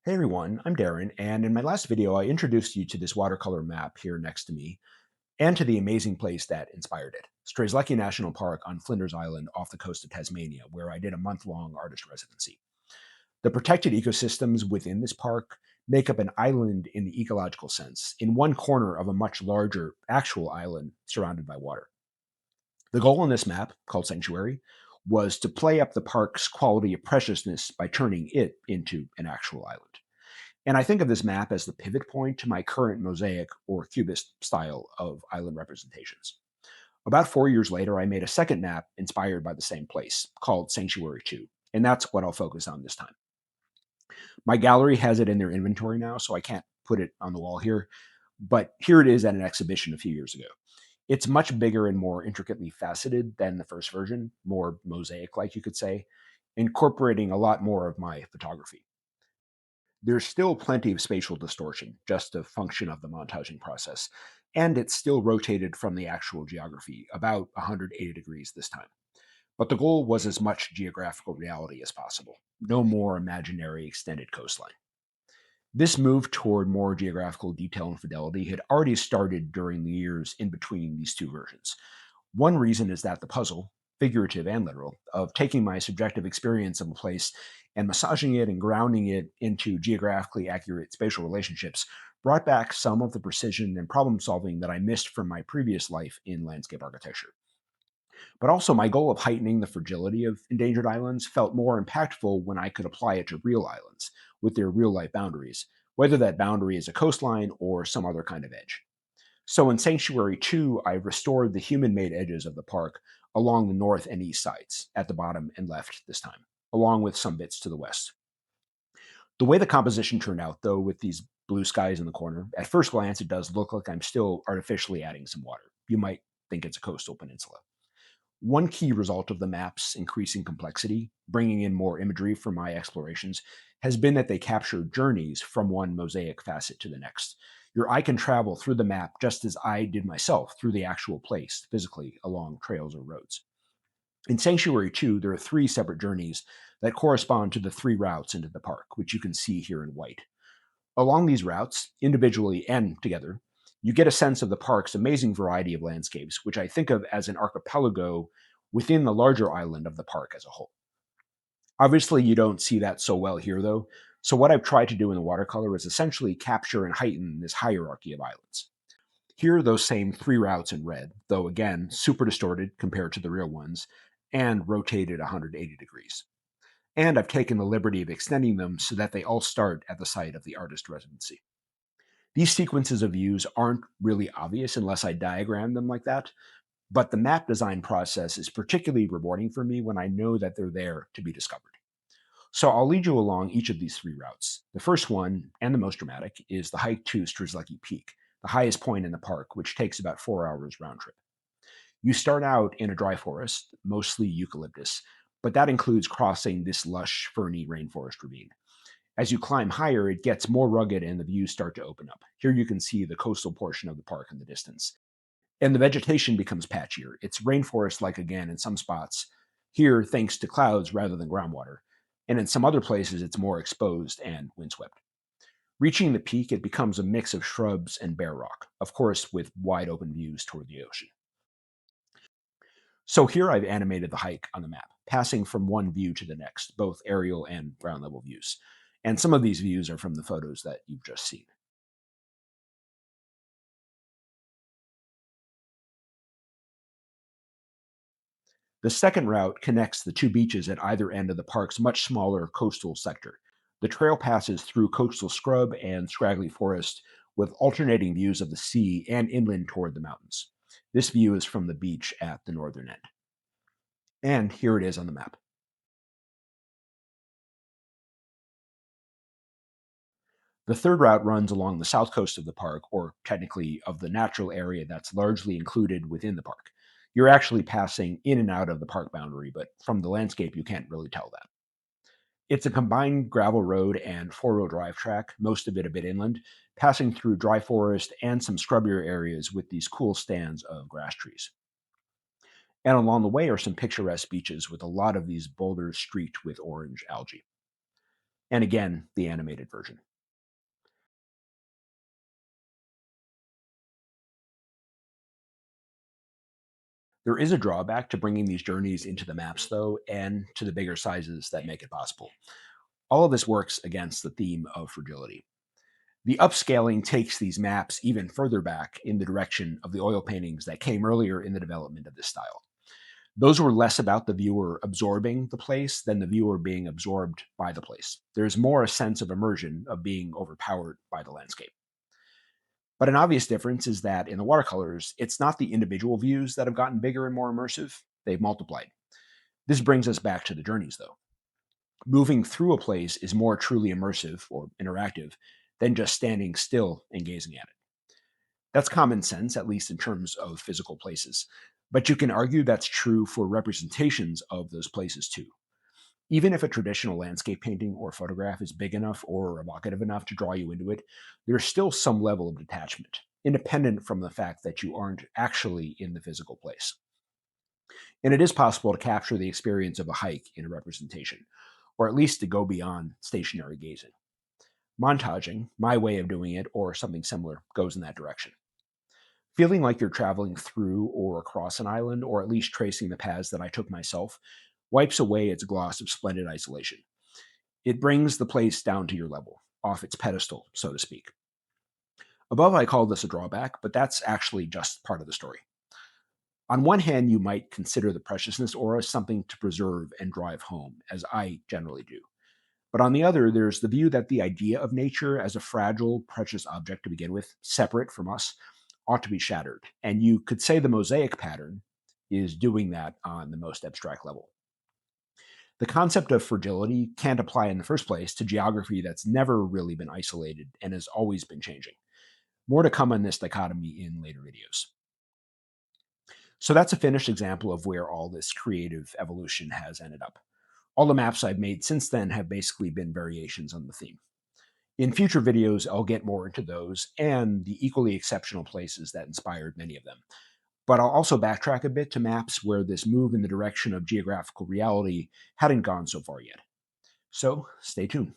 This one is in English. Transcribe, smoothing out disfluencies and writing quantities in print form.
Hey everyone, I'm Darren, and in my last video, I introduced you to this watercolor map here next to me and to the amazing place that inspired it, Strzelecki National Park on Flinders Island off the coast of Tasmania, where I did a month-long artist residency. The protected ecosystems within this park make up an island in the ecological sense, in one corner of a much larger actual island surrounded by water. The goal in this map, called Sanctuary, was to play up the park's quality of preciousness by turning it into an actual island. And I think of this map as the pivot point to my current mosaic or cubist style of island representations. About 4 years later, I made a second map inspired by the same place called Sanctuary 2, and that's what I'll focus on this time. My gallery has it in their inventory now, so I can't put it on the wall here, but here it is at an exhibition a few years ago. It's much bigger and more intricately faceted than the first version, more mosaic like you could say, incorporating a lot more of my photography. There's still plenty of spatial distortion, just a function of the montaging process, and it's still rotated from the actual geography, about 180 degrees this time. But the goal was as much geographical reality as possible, no more imaginary extended coastline. This move toward more geographical detail and fidelity had already started during the years in between these two versions. One reason is that the puzzle, figurative and literal, of taking my subjective experience of a place and massaging it and grounding it into geographically accurate spatial relationships brought back some of the precision and problem solving that I missed from my previous life in landscape architecture. But also, my goal of heightening the fragility of endangered islands felt more impactful when I could apply it to real islands with their real life boundaries, whether that boundary is a coastline or some other kind of edge. So in Sanctuary 2, I restored the human made edges of the park along the north and east sides, at the bottom and left this time, along with some bits to the west. The way the composition turned out, though, with these blue skies in the corner, at first glance, it does look like I'm still artificially adding some water. You might think it's a coastal peninsula. One key result of the map's increasing complexity, bringing in more imagery from my explorations, has been that they capture journeys from one mosaic facet to the next. Your eye can travel through the map just as I did myself through the actual place, physically, along trails or roads. In Sanctuary 2, there are three separate journeys that correspond to the three routes into the park, which you can see here in white. Along these routes, individually and together, you get a sense of the park's amazing variety of landscapes, which I think of as an archipelago within the larger island of the park as a whole. Obviously, you don't see that so well here, though. So, what I've tried to do in the watercolor is essentially capture and heighten this hierarchy of islands. Here are those same three routes in red, though again, super distorted compared to the real ones, and rotated 180 degrees. And I've taken the liberty of extending them so that they all start at the site of the artist residency. These sequences of views aren't really obvious unless I diagram them like that, but the map design process is particularly rewarding for me when I know that they're there to be discovered. So I'll lead you along each of these three routes. The first one, and the most dramatic, is the hike to Strzelecki Peak, the highest point in the park, which takes about 4 hours round trip. You start out in a dry forest, mostly eucalyptus, but that includes crossing this lush, ferny rainforest ravine. As you climb higher, it gets more rugged and the views start to open up. Here you can see the coastal portion of the park in the distance. And the vegetation becomes patchier. It's rainforest like again in some spots. Here, thanks to clouds rather than groundwater. And in some other places, it's more exposed and windswept. Reaching the peak, it becomes a mix of shrubs and bare rock, of course, with wide open views toward the ocean. So here I've animated the hike on the map, passing from one view to the next, both aerial and ground level views. And some of these views are from the photos that you've just seen. The second route connects the two beaches at either end of the park's much smaller coastal sector. The trail passes through coastal scrub and scraggly forest with alternating views of the sea and inland toward the mountains. This view is from the beach at the northern end. And here it is on the map. The third route runs along the south coast of the park, or technically of the natural area that's largely included within the park. You're actually passing in and out of the park boundary, but from the landscape, you can't really tell that. It's a combined gravel road and four-wheel drive track, most of it a bit inland, passing through dry forest and some scrubbier areas with these cool stands of grass trees. And along the way are some picturesque beaches with a lot of these boulders streaked with orange algae. and again, the animated version. There is a drawback to bringing these journeys into the maps, though, and to the bigger sizes that make it possible. All of this works against the theme of fragility. The upscaling takes these maps even further back in the direction of the oil paintings that came earlier in the development of this style. Those were less about the viewer absorbing the place than the viewer being absorbed by the place. There's more a sense of immersion, of being overpowered by the landscape. But an obvious difference is that in the watercolors, it's not the individual views that have gotten bigger and more immersive, they've multiplied. This brings us back to the journeys, though. Moving through a place is more truly immersive or interactive than just standing still and gazing at it. That's common sense, at least in terms of physical places. But you can argue that's true for representations of those places too. Even if a traditional landscape painting or photograph is big enough or evocative enough to draw you into it, there's still some level of detachment, independent from the fact that you aren't actually in the physical place. And it is possible to capture the experience of a hike in a representation, or at least to go beyond stationary gazing. Montaging, my way of doing it, or something similar, goes in that direction. Feeling like you're traveling through or across an island, or at least tracing the paths that I took myself, wipes away its gloss of splendid isolation. It brings the place down to your level, off its pedestal, so to speak. Above, I call this a drawback, but that's actually just part of the story. On one hand, you might consider the preciousness aura something to preserve and drive home, as I generally do. But on the other, there's the view that the idea of nature as a fragile, precious object to begin with, separate from us, ought to be shattered. And you could say the mosaic pattern is doing that on the most abstract level. The concept of fragility can't apply in the first place to geography that's never really been isolated and has always been changing. More to come on this dichotomy in later videos. So that's a finished example of where all this creative evolution has ended up. All the maps I've made since then have basically been variations on the theme. In future videos, I'll get more into those and the equally exceptional places that inspired many of them. But I'll also backtrack a bit to maps where this move in the direction of geographical reality hadn't gone so far yet. So stay tuned.